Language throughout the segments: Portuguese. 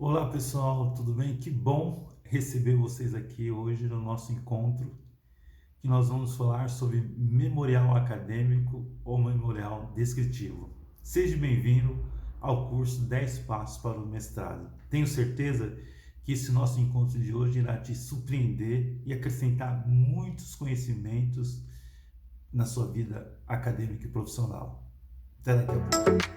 Olá pessoal, tudo bem? Que bom receber vocês aqui hoje no nosso encontro, que nós vamos falar sobre memorial acadêmico ou memorial descritivo. Seja bem-vindo ao curso 10 Passos para o Mestrado. Tenho certeza que esse nosso encontro de hoje irá te surpreender e acrescentar muitos conhecimentos na sua vida acadêmica e profissional. Até daqui a pouco.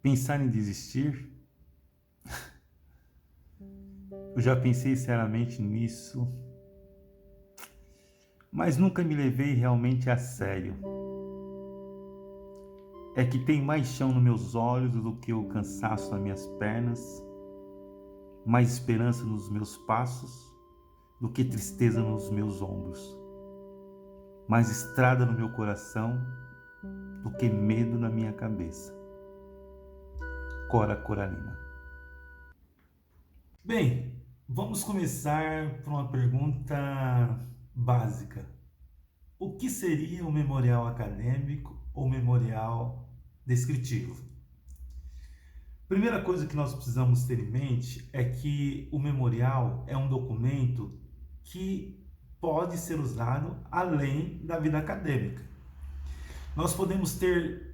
Pensar em desistir? Eu já pensei seriamente nisso, mas nunca me levei realmente a sério. É que tem mais chão nos meus olhos do que o cansaço nas minhas pernas, mais esperança nos meus passos do que tristeza nos meus ombros, mais estrada no meu coração do que medo na minha cabeça. Cora Coralina. Bem, vamos começar por uma pergunta básica. O que seria o memorial acadêmico ou memorial descritivo? Primeira coisa que nós precisamos ter em mente é que o memorial é um documento que pode ser usado além da vida acadêmica. Nós podemos ter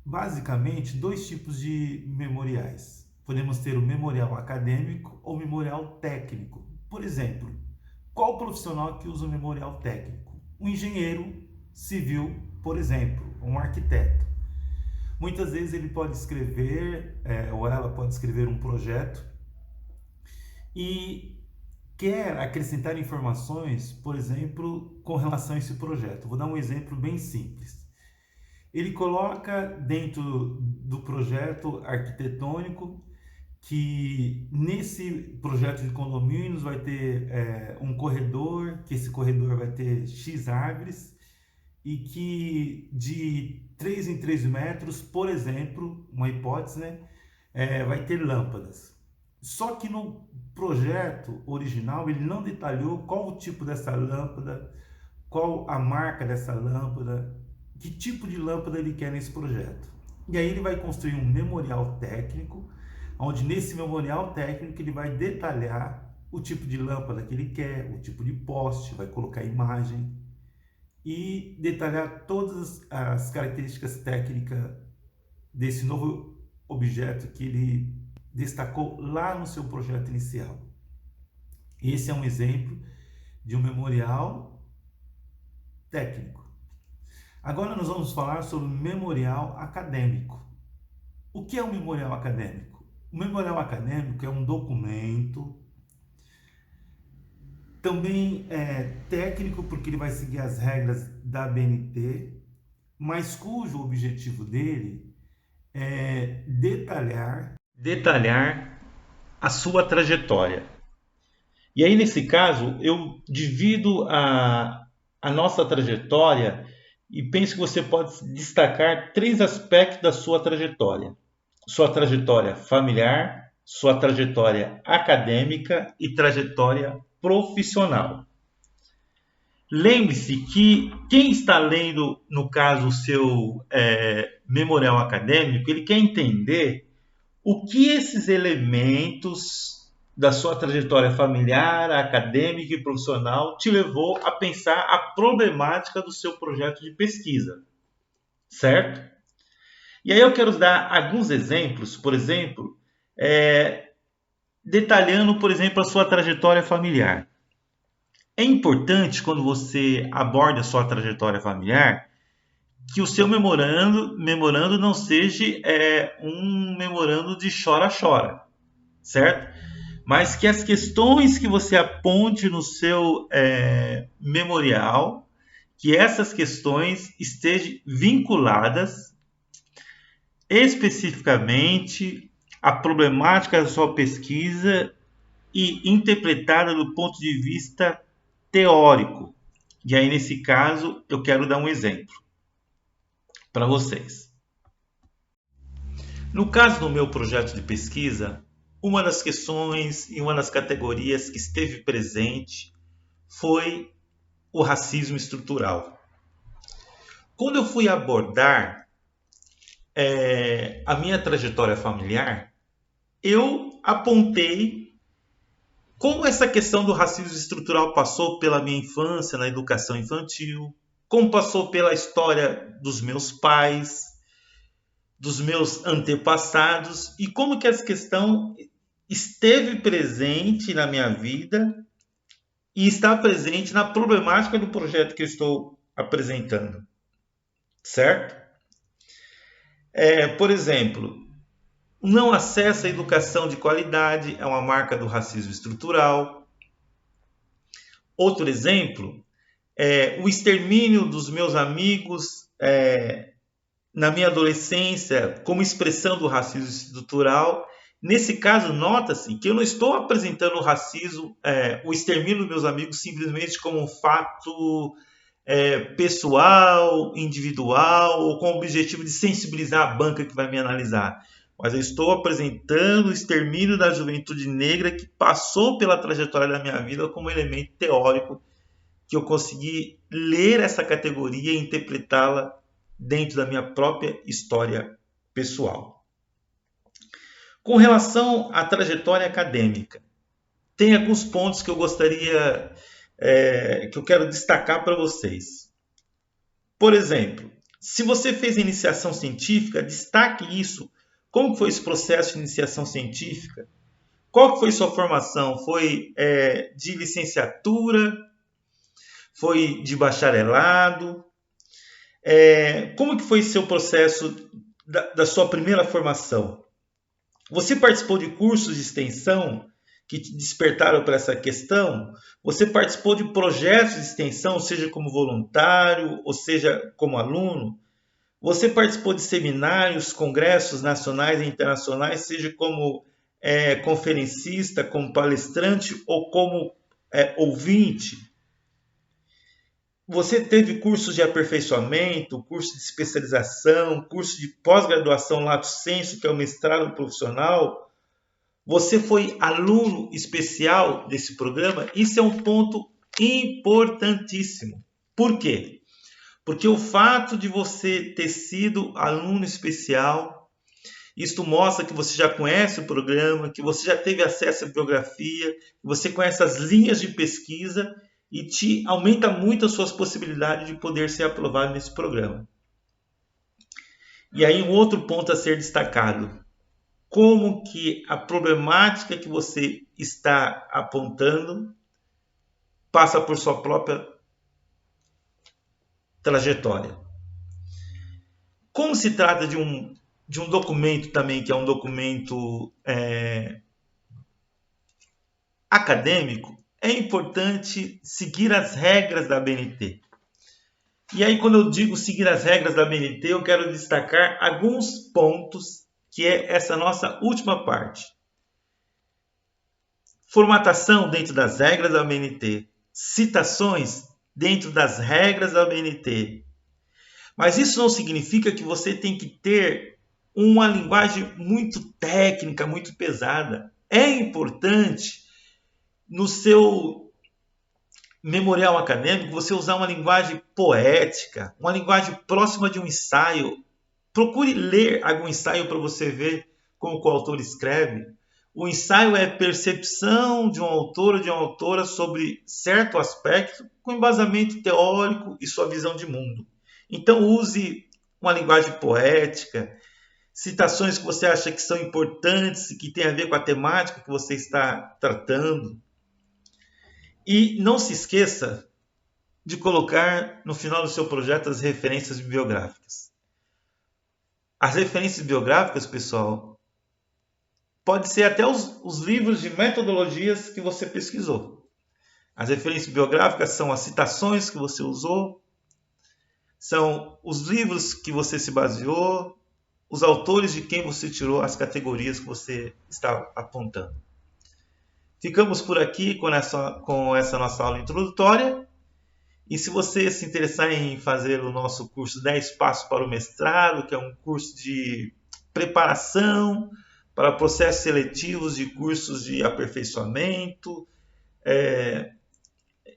basicamente dois tipos de memoriais. Podemos ter o memorial acadêmico ou memorial técnico. Por exemplo, qual profissional que usa o memorial técnico? Um engenheiro civil, por exemplo, um arquiteto. Muitas vezes ele pode escrever, ou ela pode escrever um projeto e quer acrescentar informações, por exemplo, com relação a esse projeto. Vou dar um exemplo bem simples. Ele coloca dentro do projeto arquitetônico que nesse projeto de condomínios vai ter um corredor, que esse corredor vai ter X árvores e que de 3 em 3 metros, por exemplo, uma hipótese, né, vai ter lâmpadas. Só que no projeto original ele não detalhou qual o tipo dessa lâmpada, qual a marca dessa lâmpada, que tipo de lâmpada ele quer nesse projeto. E aí ele vai construir um memorial técnico, onde nesse memorial técnico ele vai detalhar o tipo de lâmpada que ele quer, o tipo de poste, vai colocar imagem e detalhar todas as características técnicas desse novo objeto que ele destacou lá no seu projeto inicial. Esse é um exemplo de um memorial técnico. Agora nós vamos falar sobre o memorial acadêmico. O que é um memorial acadêmico? O memorial acadêmico é um documento, também técnico, porque ele vai seguir as regras da BNT, mas cujo objetivo dele é detalhar a sua trajetória. E aí, nesse caso, eu divido a nossa trajetória e penso que você pode destacar 3 aspectos da sua trajetória. Sua trajetória familiar, sua trajetória acadêmica e trajetória profissional. Lembre-se que quem está lendo, no caso, o seu memorial acadêmico, ele quer entender o que esses elementos da sua trajetória familiar, acadêmica e profissional te levou a pensar a problemática do seu projeto de pesquisa, certo? E aí eu quero dar alguns exemplos, por exemplo, detalhando, por exemplo, a sua trajetória familiar. É importante, quando você aborda a sua trajetória familiar, que o seu memorando não seja um memorando de chora-chora, certo? Mas que as questões que você aponte no seu memorial, que essas questões estejam vinculadas especificamente à problemática da sua pesquisa e interpretada do ponto de vista teórico. E aí, nesse caso, eu quero dar um exemplo para vocês. No caso do meu projeto de pesquisa, uma das questões e uma das categorias que esteve presente foi o racismo estrutural. Quando eu fui abordar a minha trajetória familiar, eu apontei como essa questão do racismo estrutural passou pela minha infância, na educação infantil, como passou pela história dos meus pais, dos meus antepassados, e como que essa questão esteve presente na minha vida e está presente na problemática do projeto que eu estou apresentando, certo? Por exemplo, o não acesso à educação de qualidade é uma marca do racismo estrutural. Outro exemplo o extermínio dos meus amigos na minha adolescência como expressão do racismo estrutural. Nesse caso, nota-se que eu não estou apresentando o racismo, o extermínio dos meus amigos simplesmente como um fato pessoal, individual, ou com o objetivo de sensibilizar a banca que vai me analisar. Mas eu estou apresentando o extermínio da juventude negra que passou pela trajetória da minha vida como elemento teórico que eu consegui ler essa categoria e interpretá-la dentro da minha própria história pessoal. Com relação à trajetória acadêmica, tem alguns pontos que eu gostaria, que eu quero destacar para vocês. Por exemplo, se você fez iniciação científica, destaque isso. Como foi esse processo de iniciação científica? Qual foi sua formação? Foi de licenciatura? Foi de bacharelado? Como que foi seu processo da sua primeira formação? Você participou de cursos de extensão que te despertaram para essa questão? Você participou de projetos de extensão, seja como voluntário, ou seja como aluno? Você participou de seminários, congressos nacionais e internacionais, seja como conferencista, como palestrante ou como ouvinte? Você teve cursos de aperfeiçoamento, curso de especialização, curso de pós-graduação lato sensu, que é o mestrado profissional? Você foi aluno especial desse programa? Isso é um ponto importantíssimo. Por quê? Porque o fato de você ter sido aluno especial, isto mostra que você já conhece o programa, que você já teve acesso à bibliografia, que você conhece as linhas de pesquisa e te aumenta muito as suas possibilidades de poder ser aprovado nesse programa. E aí um outro ponto a ser destacado: como que a problemática que você está apontando passa por sua própria trajetória. Como se trata de um documento também, que é um documento acadêmico, é importante seguir as regras da ABNT. E aí, quando eu digo seguir as regras da ABNT, eu quero destacar alguns pontos, que é essa nossa última parte. Formatação dentro das regras da ABNT, citações dentro das regras da ABNT. Mas isso não significa que você tem que ter uma linguagem muito técnica, muito pesada. É importante no seu memorial acadêmico você usar uma linguagem poética, uma linguagem próxima de um ensaio. Procure ler algum ensaio para você ver como o autor escreve. O ensaio é percepção de um autor ou de uma autora sobre certo aspecto com embasamento teórico e sua visão de mundo. Então use uma linguagem poética, citações que você acha que são importantes e que tem a ver com a temática que você está tratando. E não se esqueça de colocar no final do seu projeto as referências bibliográficas. As referências bibliográficas, pessoal, pode ser até os livros de metodologias que você pesquisou. As referências bibliográficas são as citações que você usou, são os livros que você se baseou, os autores de quem você tirou as categorias que você está apontando. Ficamos por aqui com essa nossa aula introdutória. E se você se interessar em fazer o nosso curso 10 Passos para o Mestrado, que é um curso de preparação para processos seletivos de cursos de aperfeiçoamento,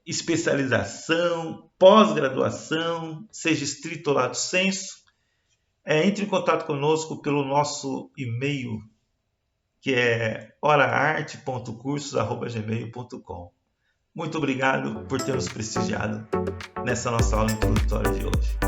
especialização, pós-graduação, seja estrito ou lato sensu, entre em contato conosco pelo nosso e-mail, que é oraarte.cursos@gmail.com. Muito obrigado por ter nos prestigiado nessa nossa aula introdutória de hoje.